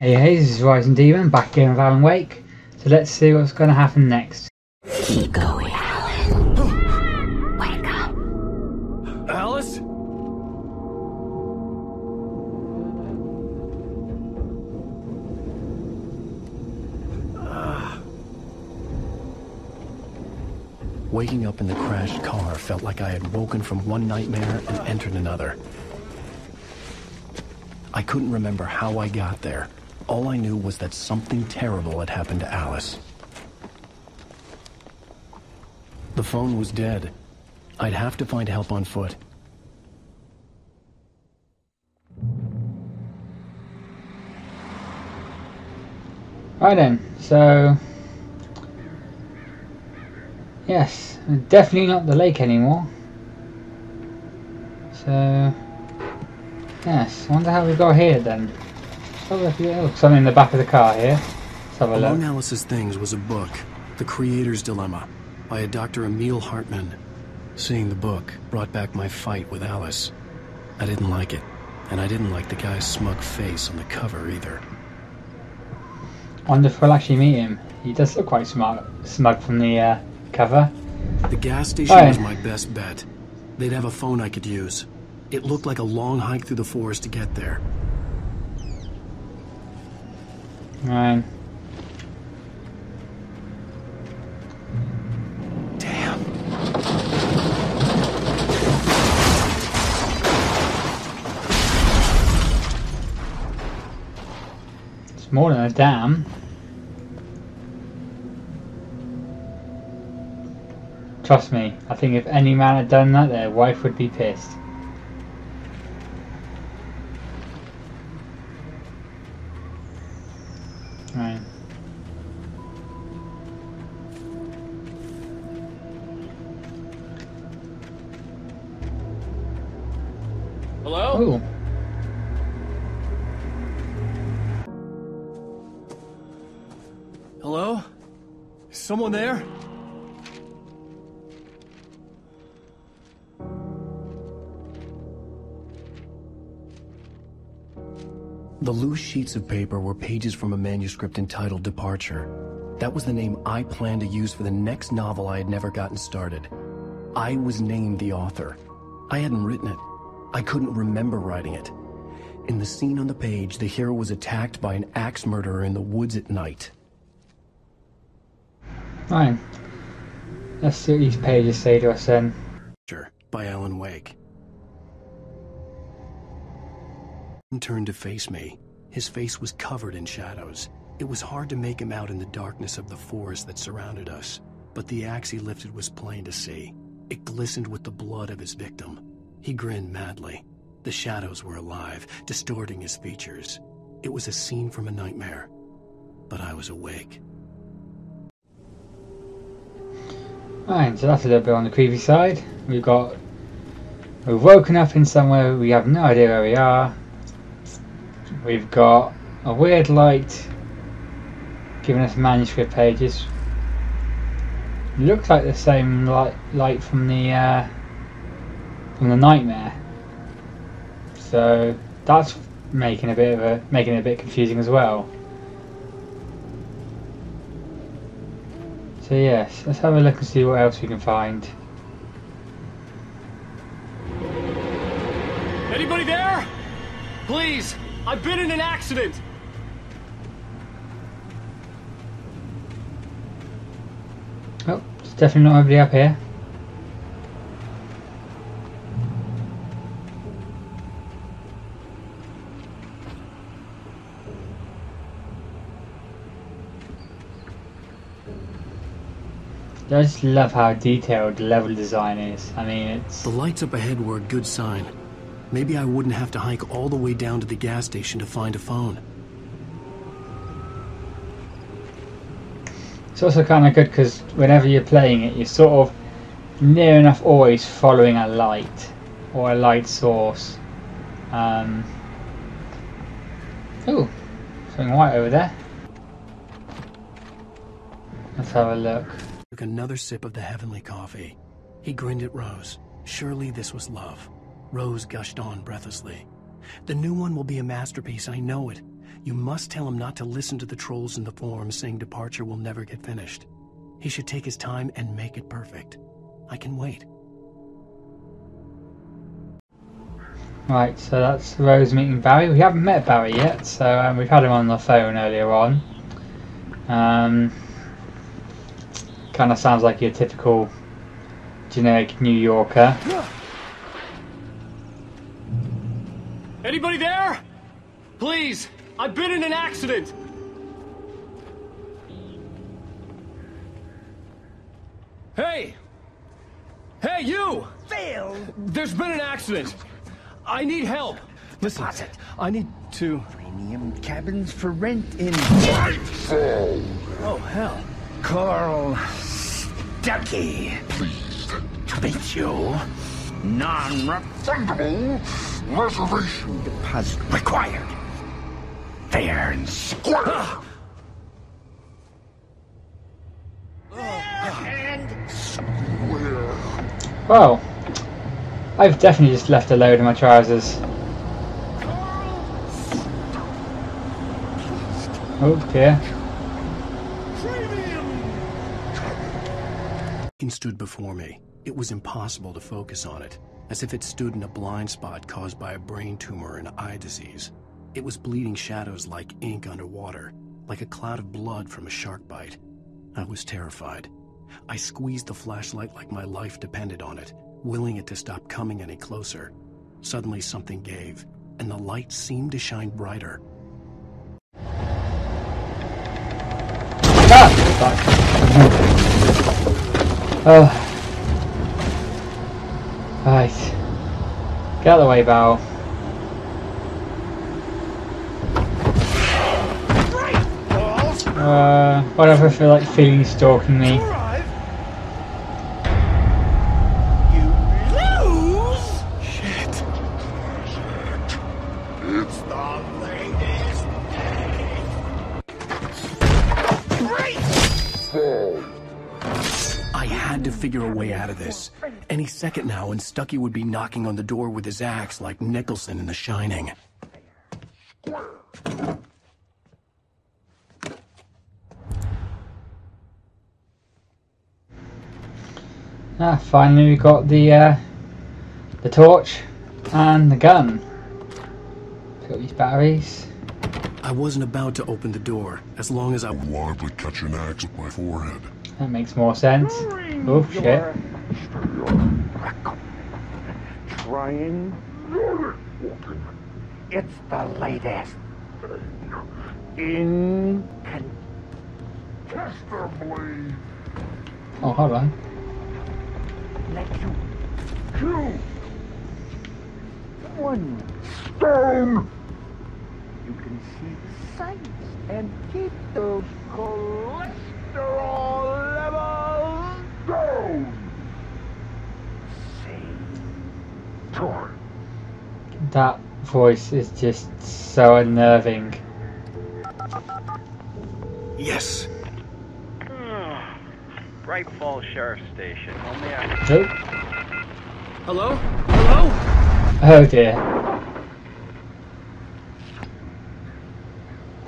Hey, this is Rising Demon back again with Alan Wake. So let's see what's going to happen next. Keep going, Alan. Wake up. Alice? Waking up in the crashed car felt like I had woken from one nightmare and entered another. I couldn't remember how I got there. All I knew was that something terrible had happened to Alice. The phone was dead. I'd have to find help on foot. Right then, so yes, definitely not the lake anymore. So yes, I wonder how we got here then. Something in the back of the car here. Let's have a look. Among Alice's things was a book, The Creator's Dilemma, by a Dr. Emil Hartman. Seeing the book brought back my fight with Alice. I didn't like it, and I didn't like the guy's smug face on the cover either. Wonder if we'll actually meet him. He does look quite smug from the cover. The gas station was my best bet. They'd have a phone I could use. It looked like a long hike through the forest to get there. Right. Damn. It's more than a dam. Trust me, I think if any man had done that, their wife would be pissed. Right. Hello? Ooh. Hello? Is someone there? The loose sheets of paper were pages from a manuscript entitled Departure. That was the name I planned to use for the next novel I had never gotten started. I was named the author. I hadn't written it. I couldn't remember writing it. In the scene on the page, the hero was attacked by an axe murderer in the woods at night. Right. Let's see what these pages say to us then. By Alan Wake. He turned to face me. His face was covered in shadows. It was hard to make him out in the darkness of the forest that surrounded us, but the axe he lifted was plain to see. It glistened with the blood of his victim. He grinned madly. The shadows were alive, distorting his features. It was a scene from a nightmare, but I was awake. Right, so that's a little bit on the creepy side. We've woken up in somewhere we have no idea where we are. We've got a weird light giving us manuscript pages. Looks like the same light from the nightmare. So that's making it a bit confusing as well. So yes, let's have a look and see what else we can find. Anybody there? Please, I've been in an accident. Oh, there's definitely not nobody up here. I just love how detailed the level design is. I mean, it's... The lights up ahead were a good sign. Maybe I wouldn't have to hike all the way down to the gas station to find a phone. It's also kind of good because whenever you're playing it, you're sort of near enough always following a light or a light source. Oh, something white over there. Let's have a look. Took another sip of the heavenly coffee. He grinned at Rose. Surely this was love. Rose gushed on breathlessly. The new one will be a masterpiece, I know it. You must tell him not to listen to the trolls in the forums saying departure will never get finished. He should take his time and make it perfect. I can wait. Right, so that's Rose meeting Barry. We haven't met Barry yet, so we've had him on the phone earlier on. Kind of sounds like your typical generic New Yorker. Anybody there? Please, I've been in an accident. Hey! Hey, you! Phil! There's been an accident. I need help. Listen, I need to... Premium cabins for rent in... Oh, hell. Carl Stuckey. Pleased. To meet you. Non-refundable reservation deposit required. Fair and square. And square. Well, I've definitely just left a load in my trousers. Oh dear. It stood before me. It was impossible to focus on it, as if it stood in a blind spot caused by a brain tumor and eye disease. It was bleeding shadows like ink underwater, like a cloud of blood from a shark bite. I was terrified. I squeezed the flashlight like my life depended on it, willing it to stop coming any closer. Suddenly something gave, and the light seemed to shine brighter. Oh. Right. Get out of the way, Bow. Whatever, I feel like feeling stalking me. You lose? Shit. It's The latest Great! fall. I had to figure a way out of this. Any second now, and Stuckey would be knocking on the door with his axe like Nicholson in The Shining. Finally we got the torch and the gun. Pick up these batteries. I wasn't about to open the door, as long as I... Liable to catch an axe with my forehead. That makes more sense. Oh shit. Trying. It's the latest. Incontestably. Oh, hold on. Let you kill one stone. You can see the sights and keep those cholesterol levels down. Same torch. That voice is just so unnerving. Yes! Bright Falls Sheriff Station. Only I... Oh, Hello? Hello? oh dear.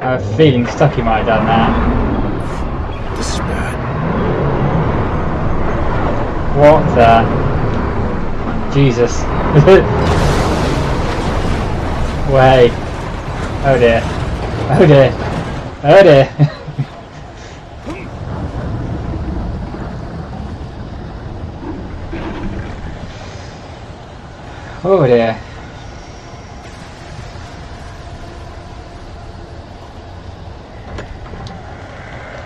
I have a feeling Stuckey might have done that. This is bad. What the? Jesus. Wait. Oh dear. Oh dear. Oh dear. Oh dear.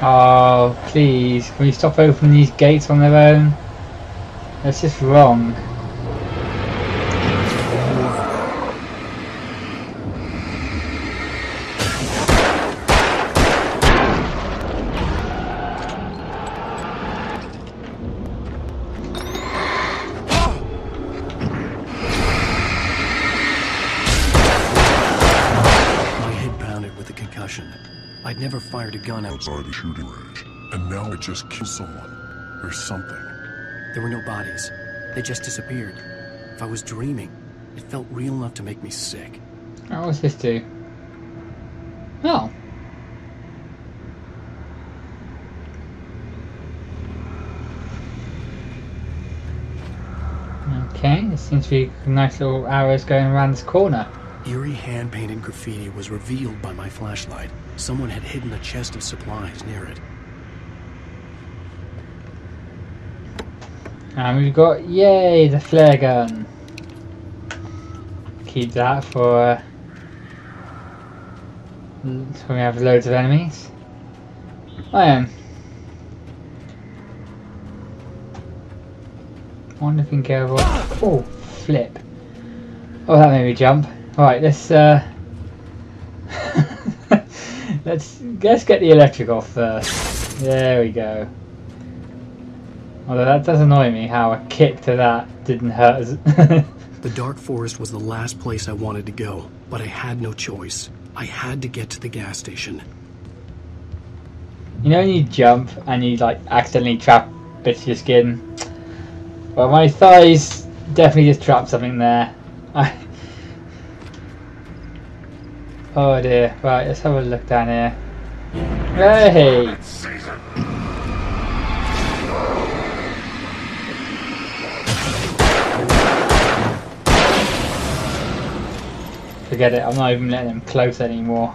Oh, please. Can we stop opening these gates on their own? That's just wrong. I'd never fired a gun Outside the shooting range. And now I just killed someone. Or something. There were no bodies. They just disappeared. If I was dreaming, it felt real enough to make me sick. Oh, what's this do? Oh. Okay, there seems to be nice little arrows going around this corner. Eerie hand-painted graffiti was revealed by my flashlight. Someone had hidden a chest of supplies near it. And we've got, yay, the flare gun. Keep that for when we have loads of enemies. Wonder if we can go over. Oh, flip. Oh, that made me jump. Alright, let's let's get the electric off first. There we go. Although that does annoy me how a kick to that didn't hurt us. The dark forest was the last place I wanted to go, but I had no choice. I had to get to the gas station. You know when you jump and you like accidentally trap bits of your skin? Well, my thighs definitely just trapped something there. Oh dear. Right, let's have a look down here. Hey! Forget it, I'm not even letting them close anymore.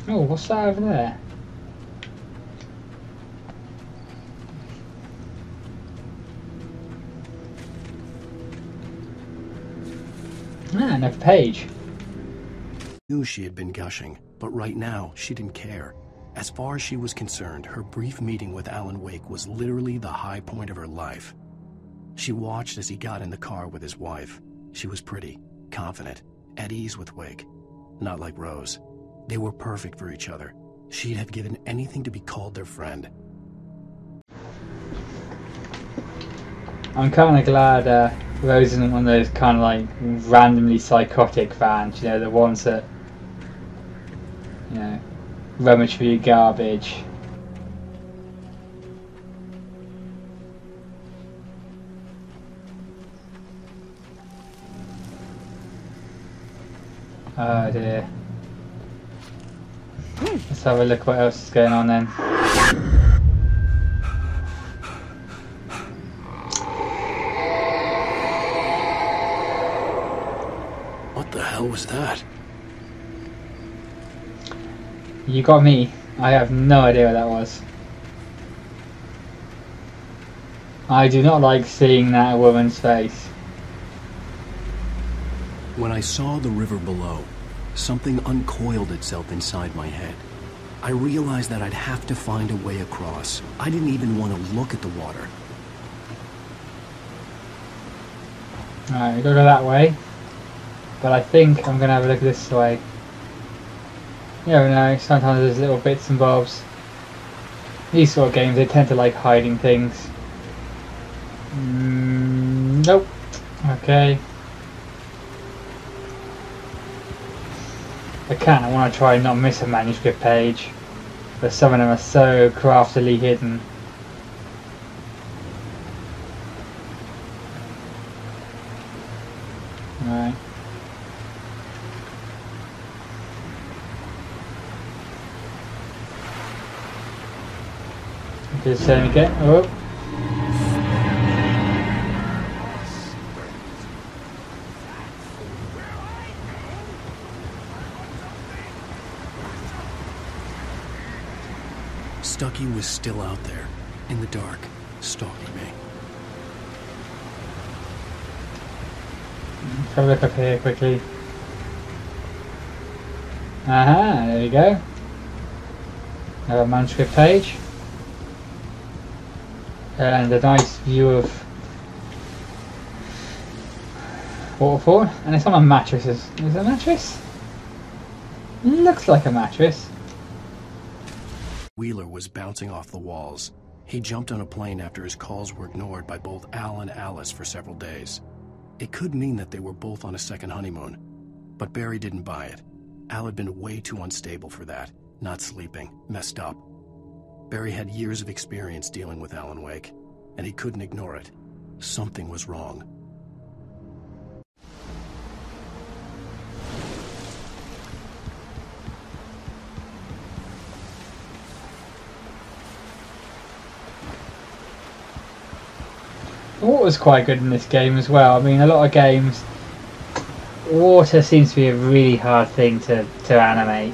Oh, what's that over there? Ah, another page. Knew she had been gushing, but right now she didn't care. As far as she was concerned, her brief meeting with Alan Wake was literally the high point of her life. She watched as he got in the car with his wife. She was pretty, confident, at ease with Wake. Not like Rose. They were perfect for each other. She'd have given anything to be called their friend. I'm kind of glad Rose isn't one of those kind of like randomly psychotic fans, you know, the ones that, you know, rummage for your garbage. Oh dear. Let's have a look what else is going on then. What the hell was that? You got me. I have no idea what that was. I do not like seeing that woman's face. When I saw the river below, something uncoiled itself inside my head. I realized that I'd have to find a way across. I didn't even want to look at the water. Alright, we gotta go that way. But I think I'm gonna have a look this way. You never know, sometimes there's little bits and bobs. These sort of games, they tend to like hiding things. Nope. Okay. I want to try and not miss a manuscript page, but some of them are so craftily hidden. Right. Just saying again. Oh. Stucky was still out there, in the dark, stalking me. Let's have a look up here quickly. Aha, there we go. Another manuscript page. And a nice view of waterfall. And it's on a mattress. Is it a mattress? Looks like a mattress. Wheeler was bouncing off the walls. He jumped on a plane after his calls were ignored by both Al and Alice for several days. It could mean that they were both on a second honeymoon, but Barry didn't buy it. Al had been way too unstable for that, not sleeping, messed up. Barry had years of experience dealing with Alan Wake, and he couldn't ignore it. Something was wrong. water's quite good in this game as well. I mean, a lot of games, water seems to be a really hard thing to animate,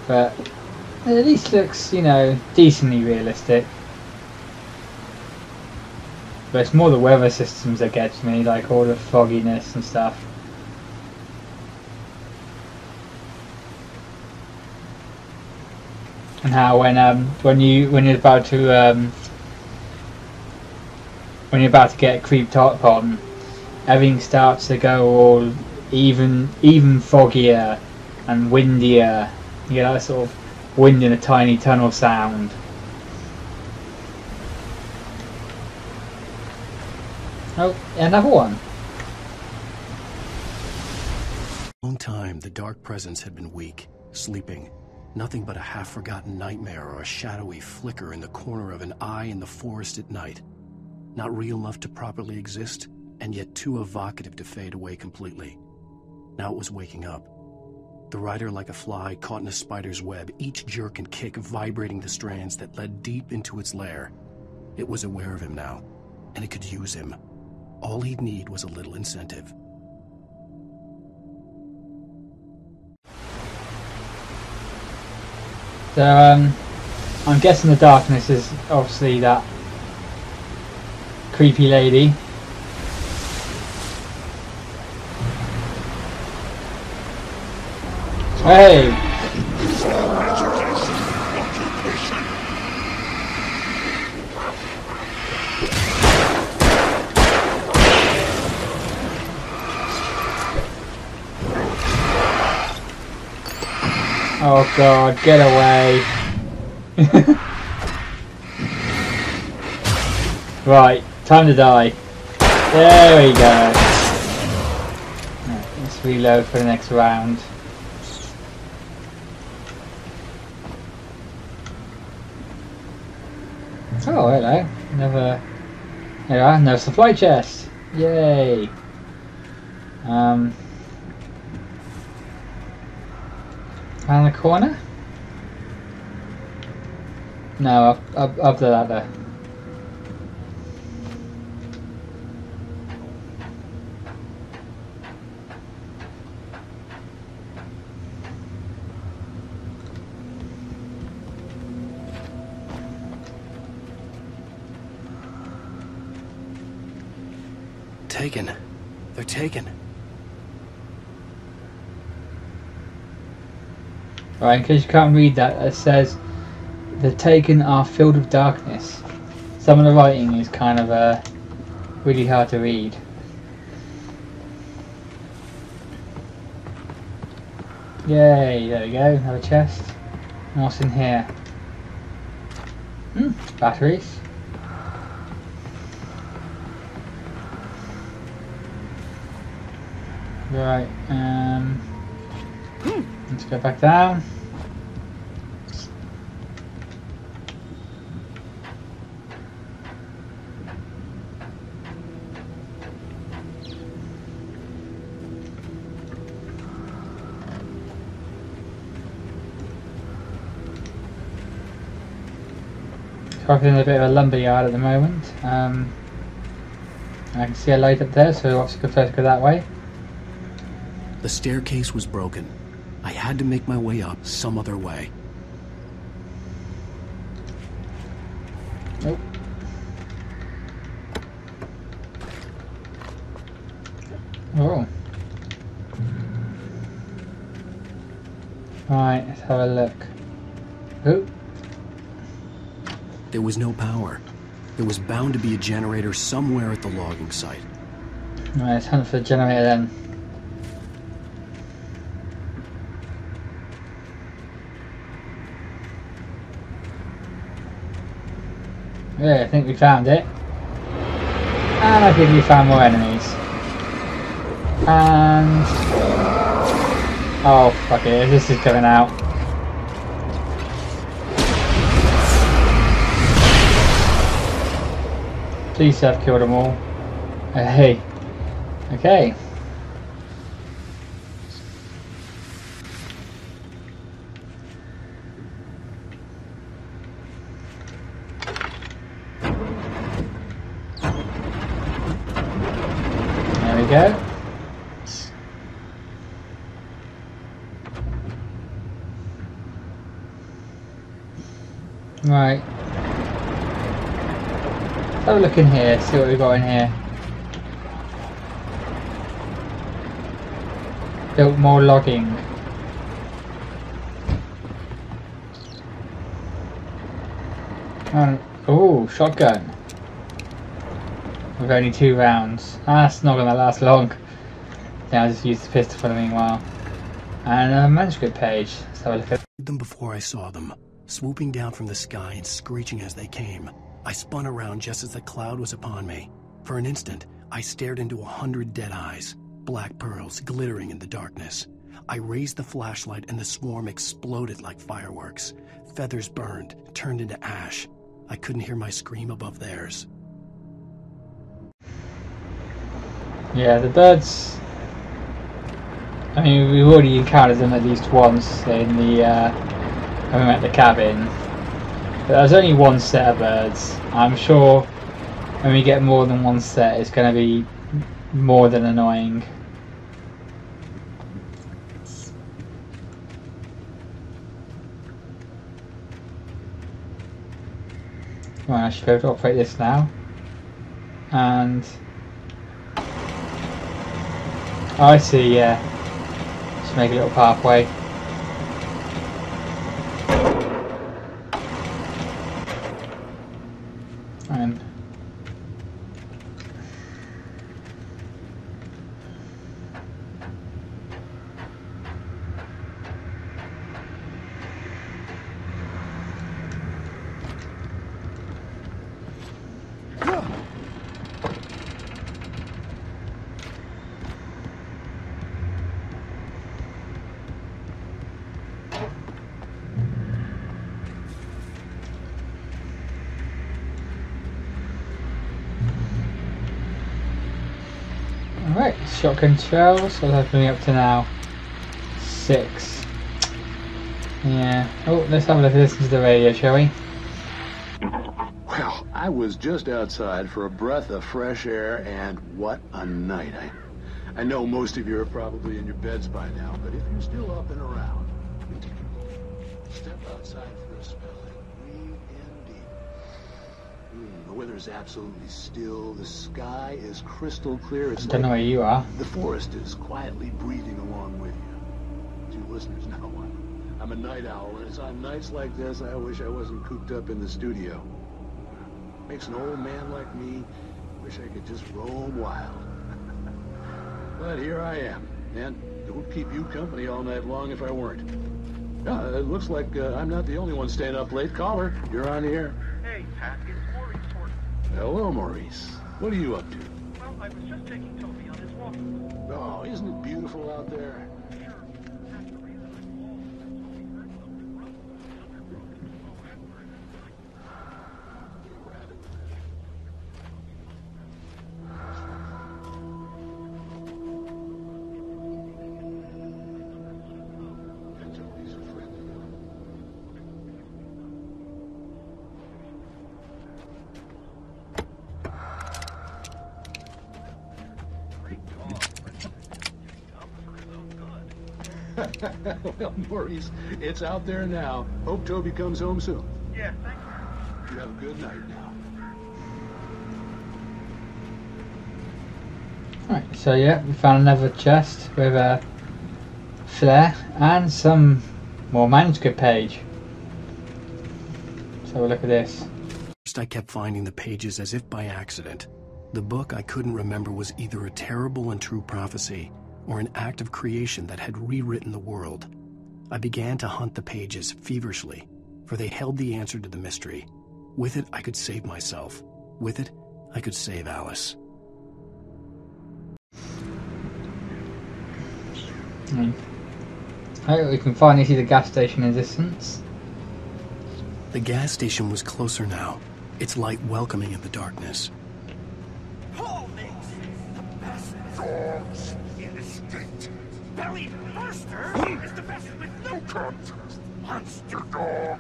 but it at least looks, you know, decently realistic. But it's more the weather systems that gets me, like all the fogginess and stuff. And how when you're about to get creeped up on, everything starts to go all even foggier and windier. You get that sort of wind in a tiny tunnel sound. Oh, another one. Long time, the dark presence had been weak, sleeping. Nothing but a half-forgotten nightmare or a shadowy flicker in the corner of an eye in the forest at night. Not real enough to properly exist, and yet too evocative to fade away completely. Now it was waking up. The rider like a fly caught in a spider's web, each jerk and kick vibrating the strands that led deep into its lair. It was aware of him now, and it could use him. All he'd need was a little incentive. So, I'm guessing the darkness is obviously that creepy lady. Hey! Oh god, get away. Right, time to die. There we go. Right, let's reload for the next round. Oh, hello. There we are, no supply chest. Yay. Around the corner? No, up the ladder. Taken. They're taken. Right, in case you can't read that, it says the taken are filled with darkness. Some of the writing is kind of really hard to read. Yay, there we go, another chest. And what's in here? Batteries. Right, let's go back down. Probably in a bit of a lumber yard at the moment. I can see a light up there, so let's go first go that way. The staircase was broken. I had to make my way up some other way. Nope. Oh. Right, let's have a look. Oh. There was no power. There was bound to be a generator somewhere at the logging site. Right, let's hunt for the generator then. Yeah, I think we found it. And I think we found more enemies. And... oh, fuck it, this is coming out. Please have killed them all. Hey. Okay. we go. Right. Let's have a look in here, see what we've got in here. Built more logging. Oh, shotgun. With only 2 rounds. That's not going to last long. Yeah, I'll just use the pistol for the meanwhile. And a manuscript page. Let's have a look at them before I saw them, swooping down from the sky and screeching as they came. I spun around just as the cloud was upon me. For an instant, I stared into 100 dead eyes, black pearls glittering in the darkness. I raised the flashlight and the swarm exploded like fireworks. Feathers burned, turned into ash. I couldn't hear my scream above theirs. Yeah, the birds. I mean, we've already encountered them at least once in the when we were at the cabin. But there's only one set of birds. I'm sure when we get more than one set, it's going to be more than annoying. Right, I should be able to operate this now. And oh, I see, yeah. Just make a little pathway. And alright, shotgun shells. What have we up to now? 6. Yeah. Oh, let's have a look, listen to the radio, shall we? Well, I was just outside for a breath of fresh air, and what a night. I know most of you are probably in your beds by now, but if you're still up and around, step outside for a spell and breathe in deep. The weather's absolutely still. The sky is crystal clear. It's I don't know where you are. the forest is quietly breathing along with you. To listeners now, I'm a night owl, and it's on nights like this I wish I wasn't cooped up in the studio. Makes an old man like me wish I could just roam wild. But here I am, and it would keep you company all night long if I weren't. It looks like I'm not the only one staying up late. Caller, you're on the air. Hey, Pat, it's Maurice Horton. Hello, Maurice. What are you up to? Well, I was just taking Toby on his walk. Oh, isn't it beautiful out there? Sure, that's the reason I called. Toby heard something rumbling underground. Well, Maurice, it's out there now. Hope Toby comes home soon. Yeah, thank you. You have a good night now. Right, so yeah, we found another chest with a flare and some more manuscript page. So have a look at this. First, I kept finding the pages as if by accident. The book I couldn't remember was either a terrible and true prophecy or an act of creation that had rewritten the world. I began to hunt the pages feverishly, for they held the answer to the mystery. With it, I could save myself. With it, I could save Alice. Right, we can finally see the gas station in the distance. The gas station was closer now, its light welcoming in the darkness. Who makes the best dogs in the state? Belly Burster is the best with no contest. Monster Dog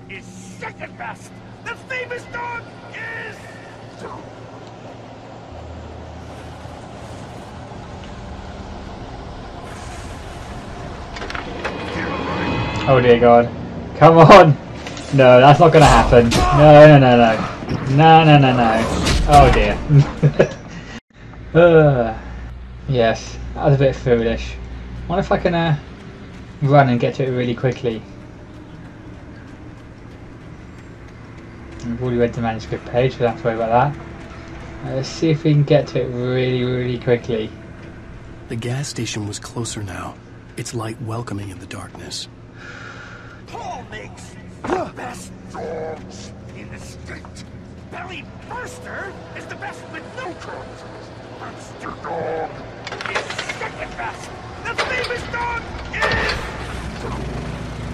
is second best. The famous dog is... Oh dear God. Come on! No, that's not gonna happen. No, no, no, no. No, no, no, no. Oh dear. Yes, that was a bit foolish. I wonder if I can run and get to it really quickly. I've already read the manuscript page, so I don't have to worry about that. Let's see if we can get to it really, really quickly. The gas station was closer now, its light welcoming in the darkness. Paul makes the best dogs in the state. Belly Burster is the best with no coat. Monster Dog is second best. The famous dog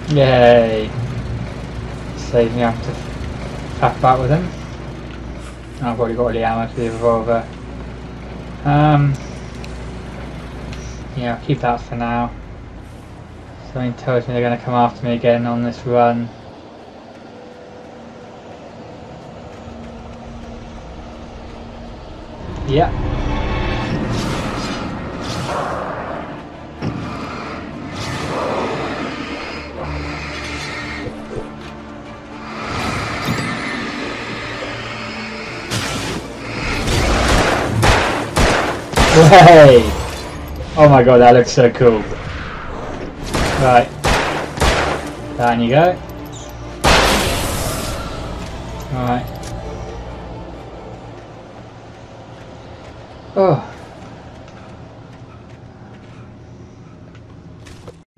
is... Yay! Save me having to faff about with him. I've already got all the ammo for the revolver. Yeah, I'll keep that for now. Something tells me they're going to come after me again on this run. Yep. Hey! Oh my god, that looks so cool. Right. Down you go. Alright. Oh.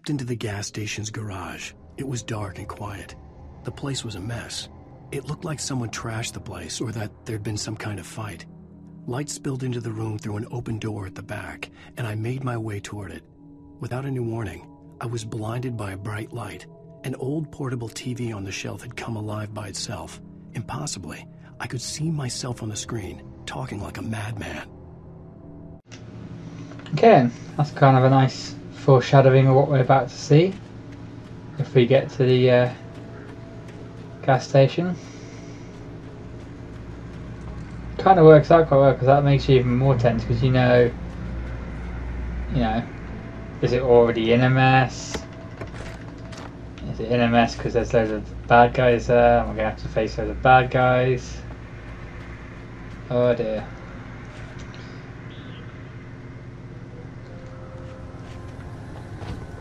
Into the gas station's garage. It was dark and quiet. The place was a mess. It looked like someone trashed the place or that there'd been some kind of fight. Light spilled into the room through an open door at the back, and I made my way toward it. Without any warning, I was blinded by a bright light. An old portable TV on the shelf had come alive by itself. Impossibly, I could see myself on the screen, talking like a madman. Okay, that's kind of a nice foreshadowing of what we're about to see if we get to the gas station. Kind of works out quite well because that makes you even more tense because you know, is it already in a mess? Is it in a mess because there's loads of bad guys there and we're going to have to face loads of bad guys? Oh dear.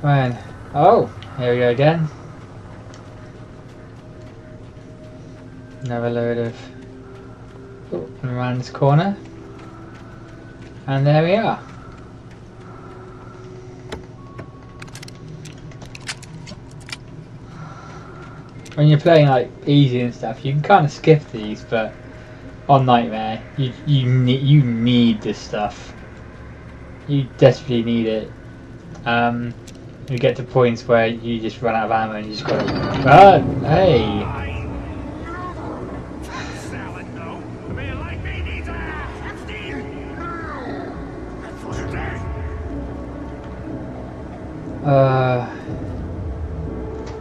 Right. Oh, here we go again. Another load of... Oh, and around this corner. And there we are. When you're playing like easy and stuff, you can kind of skip these, but on Nightmare, you need this stuff. You desperately need it. You get to points where you just run out of ammo and you just gotta... hey! Salad, no. A man like me needs a hefty... That's what it is.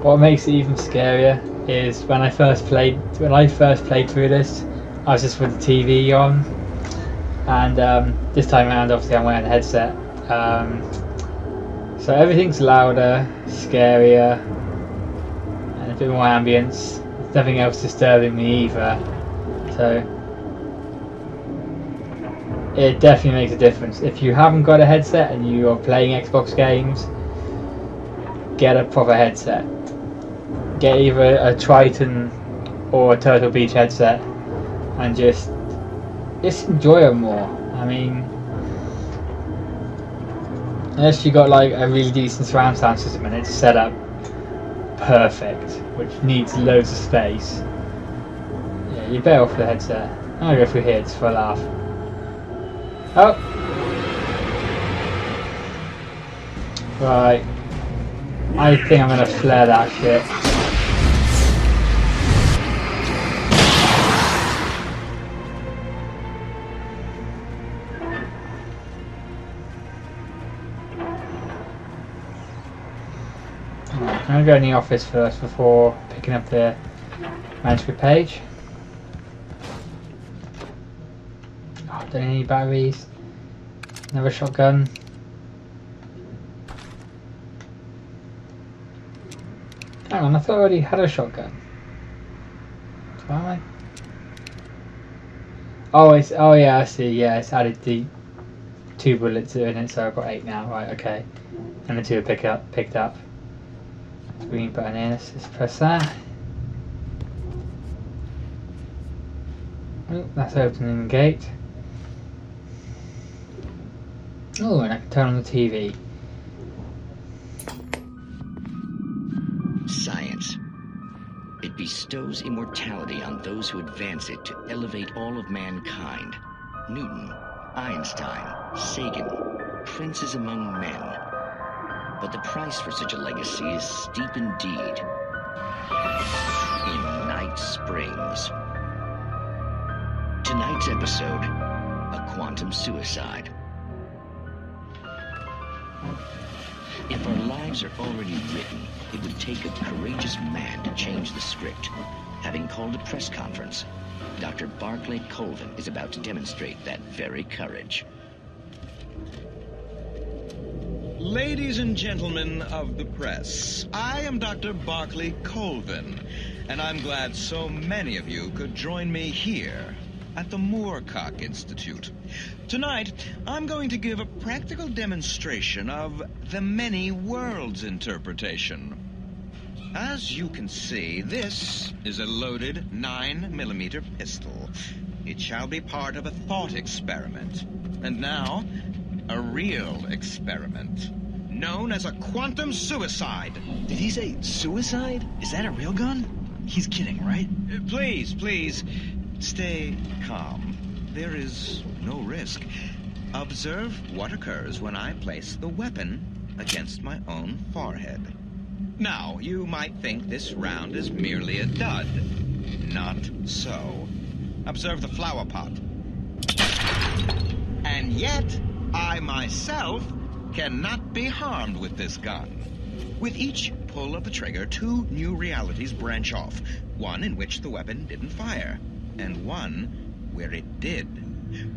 What makes it even scarier is when I first played through this, I was just with the TV on, and this time around obviously I'm wearing a headset, so everything's louder, scarier, and a bit more ambience. There's nothing else disturbing me either, so it definitely makes a difference. If you haven't got a headset and you are playing Xbox games, get a proper headset. Get either a Triton or a Turtle Beach headset and just enjoy them more. I mean, unless you got like a really decent surround sound system and it's set up perfect, which needs loads of space, yeah, you're better off with a headset. I'm gonna go through here just for a laugh. Oh! Right. I think I'm gonna flare that shit. I'm going to go in the office first before picking up the manuscript page. Oh, don't need any batteries. Another shotgun. Hang on, I thought I already had a shotgun. Did I? Oh, yeah, I see. Yeah, it's added the 2 bullets in it, so I've got 8 now. Right, okay. And the 2 are picked up. Green button here. Let's just press that. Oh, that's opening the gate. Oh, and I can turn on the TV. Science. It bestows immortality on those who advance it to elevate all of mankind. Newton, Einstein, Sagan, princes among men. But the price for such a legacy is steep indeed. In Night Springs. Tonight's episode, a quantum suicide. If our lives are already written, it would take a courageous man to change the script. Having called a press conference, Dr. Barclay Colvin is about to demonstrate that very courage. Ladies and gentlemen of the press, I am Dr. Barclay Colvin, and I'm glad so many of you could join me here at the Moorcock Institute. Tonight, I'm going to give a practical demonstration of the many worlds interpretation. As you can see, this is a loaded 9mm pistol. It shall be part of a thought experiment. And now, a real experiment, known as a quantum suicide. Did he say suicide? Is that a real gun? He's kidding, right? Please, stay calm. There is no risk. Observe what occurs when I place the weapon against my own forehead. Now, you might think this round is merely a dud. Not so. Observe the flower pot. And yet, I myself cannot be harmed with this gun. With each pull of the trigger, 2 new realities branch off. One in which the weapon didn't fire, and one where it did.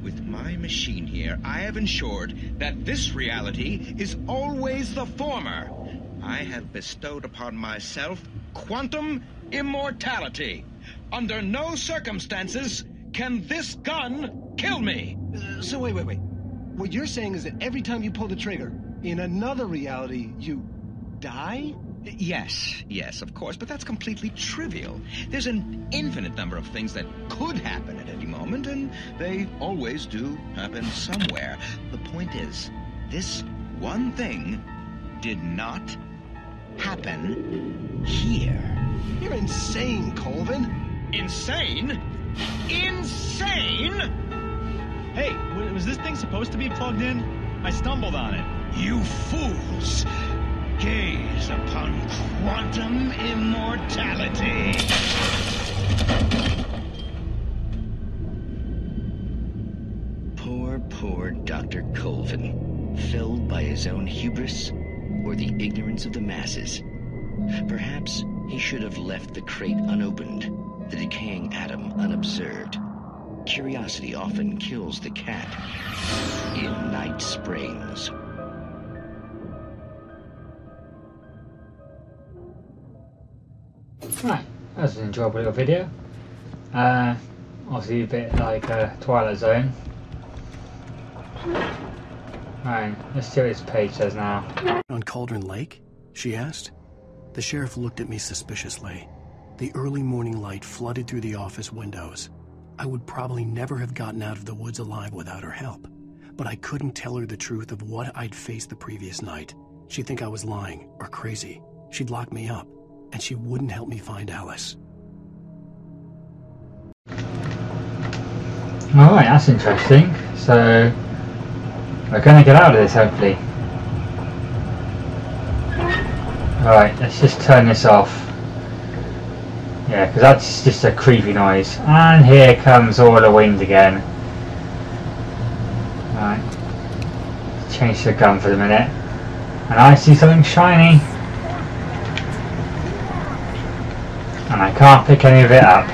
With my machine here, I have ensured that this reality is always the former. I have bestowed upon myself quantum immortality. Under no circumstances can this gun kill me. So wait. What you're saying is that every time you pull the trigger, in another reality, you die? Yes, of course, but that's completely trivial. There's an infinite number of things that could happen at any moment, and they always do happen somewhere. The point is, this one thing did not happen here. You're insane, Colvin. Insane? Insane? Hey, was this thing supposed to be plugged in? I stumbled on it. You fools! Gaze upon quantum immortality. Poor Dr. Colvin, felled by his own hubris or the ignorance of the masses. Perhaps he should have left the crate unopened, the decaying atom unobserved. Curiosity often kills the cat. In Night Springs. Right, that was an enjoyable little video. Obviously a bit like Twilight Zone. Right, let's see what this page says now. On Cauldron Lake? She asked. The sheriff looked at me suspiciously. The early morning light flooded through the office windows. I would probably never have gotten out of the woods alive without her help. But I couldn't tell her the truth of what I'd faced the previous night. She'd think I was lying or crazy. She'd lock me up, and she wouldn't help me find Alice. Alright, that's interesting. So, we're going to get out of this, hopefully. Alright, let's just turn this off. Yeah, because that's just a creepy noise. And here comes all the wind again. Alright. Change the gun for the minute. And I see something shiny. And I can't pick any of it up.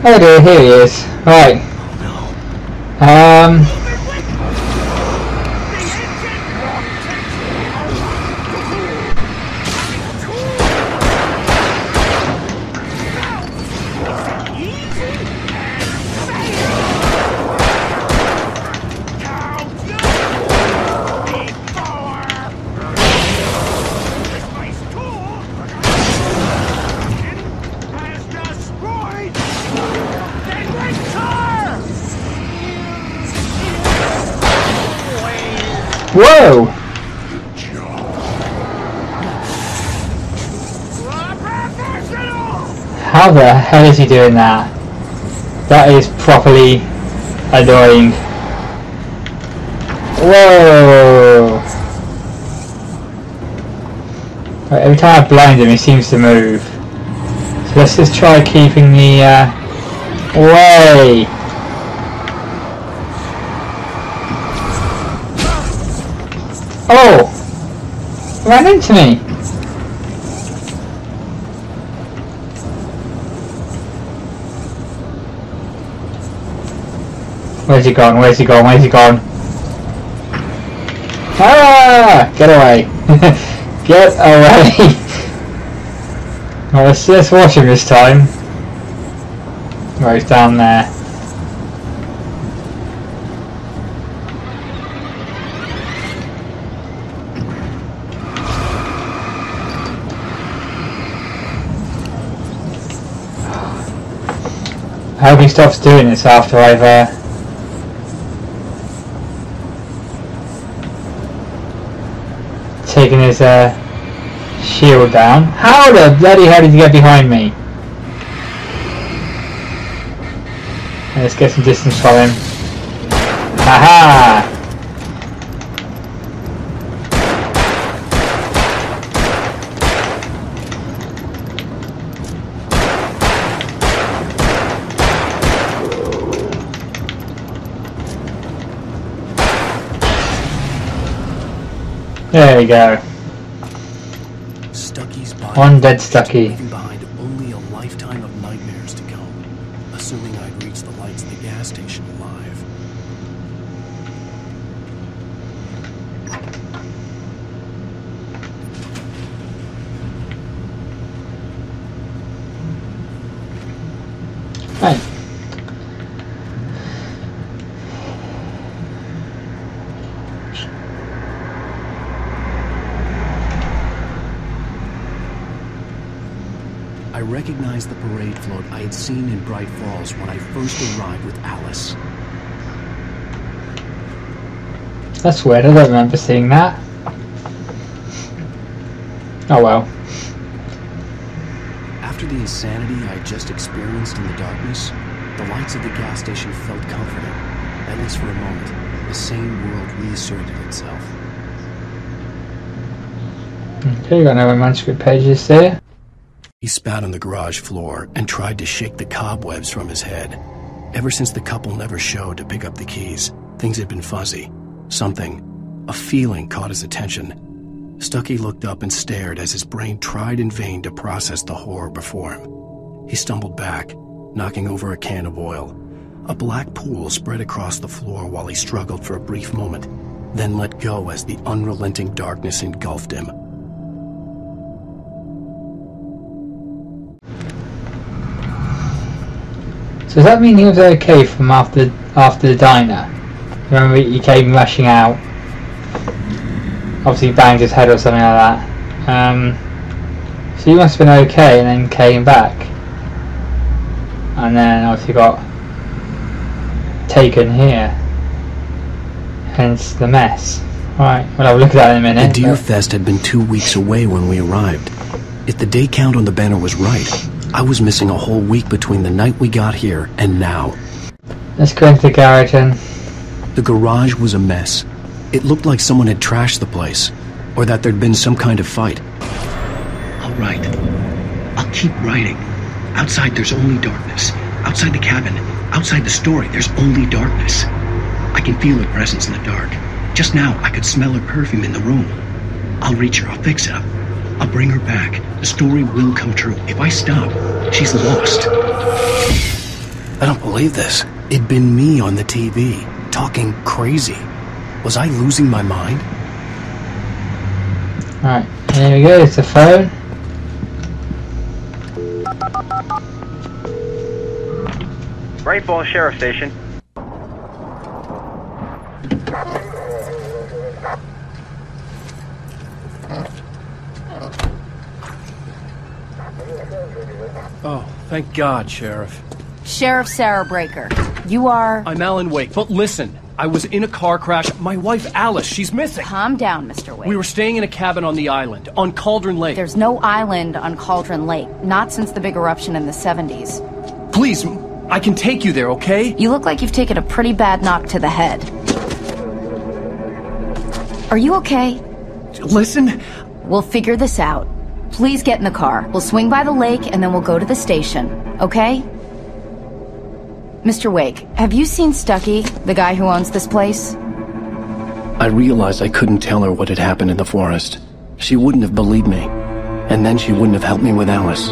Oh dear, here he is. Right. Whoa! How the hell is he doing that? That is properly annoying. Whoa! Right, every time I blind him, he seems to move. So let's just try keeping the way. Oh! He ran into me! Where's he gone? Where's he gone? Where's he gone? Ah! Get away! Get away! Well, let's watch him this time. Right, he's down there. I hope he stops doing this after I've taken his shield down. How the bloody hell did he get behind me? Let's get some distance from him. Haha! There we go. Stucky's body. One dead Stucky. Leaving behind only a lifetime of nightmares to come, assuming I'd reach the lights of the gas station alive. Right. I recognized the parade float I had seen in Bright Falls when I first arrived with Alice. That's weird, I don't remember seeing that. Oh well. After the insanity I had just experienced in the darkness, the lights of the gas station felt comforting. At least for a moment, the sane world reasserted itself. Okay, got another manuscript pages there. He spat on the garage floor and tried to shake the cobwebs from his head. Ever since the couple never showed to pick up the keys, things had been fuzzy. Something, a feeling caught his attention. Stucky looked up and stared as his brain tried in vain to process the horror before him. He stumbled back, knocking over a can of oil. A black pool spread across the floor while he struggled for a brief moment, then let go as the unrelenting darkness engulfed him. So does that mean he was okay from after the diner? Remember he came rushing out. Obviously he banged his head or something like that. So he must have been okay and then came back. And then obviously got taken here. Hence the mess. Right, we'll have a look at that in a minute. The Deer Fest had been 2 weeks away when we arrived. If the day count on the banner was right, I was missing a whole week between the night we got here and now. Let's go into the garage then. The garage was a mess. It looked like someone had trashed the place, or that there'd been some kind of fight. I'll write. I'll keep writing. Outside there's only darkness. Outside the cabin, outside the story, there's only darkness. I can feel her presence in the dark. Just now, I could smell her perfume in the room. I'll reach her, I'll fix it up. I'll bring her back. The story will come true. If I stop, she's lost. I don't believe this. It'd been me on the TV, talking crazy. Was I losing my mind? Right, here we go, it's the phone. Great Falls Sheriff Station. Oh, thank God, Sheriff. Sheriff Sarah Breaker. You are... I'm Alan Wake, but listen. I was in a car crash. My wife, Alice, she's missing. Calm down, Mr. Wake. We were staying in a cabin on the island, on Cauldron Lake. There's no island on Cauldron Lake. Not since the big eruption in the 70s. Please, I can take you there, okay? You look like you've taken a pretty bad knock to the head. Are you okay? Listen. We'll figure this out. Please get in the car. We'll swing by the lake and then we'll go to the station, okay? Mr. Wake, have you seen Stucky, the guy who owns this place? I realized I couldn't tell her what had happened in the forest. She wouldn't have believed me. And then she wouldn't have helped me with Alice.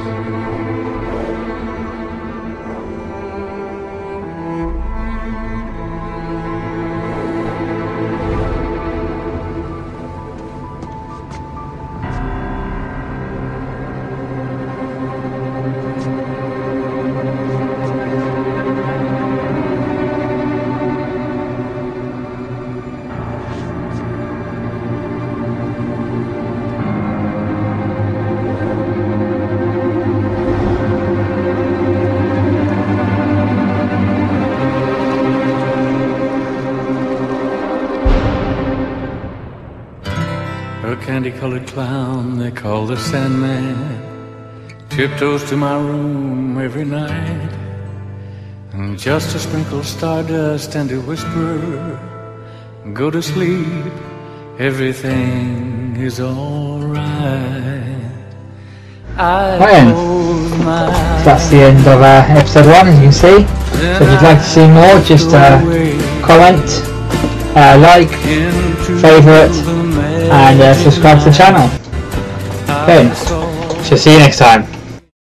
A candy-colored clown they call the Sandman tiptoes to my room every night, and just to sprinkle stardust and to whisper, go to sleep, everything is alright. That's the end of episode 1, as you can see. So if you'd like to see more, just comment, like, favourite, and subscribe to the channel. Okay, so see you next time.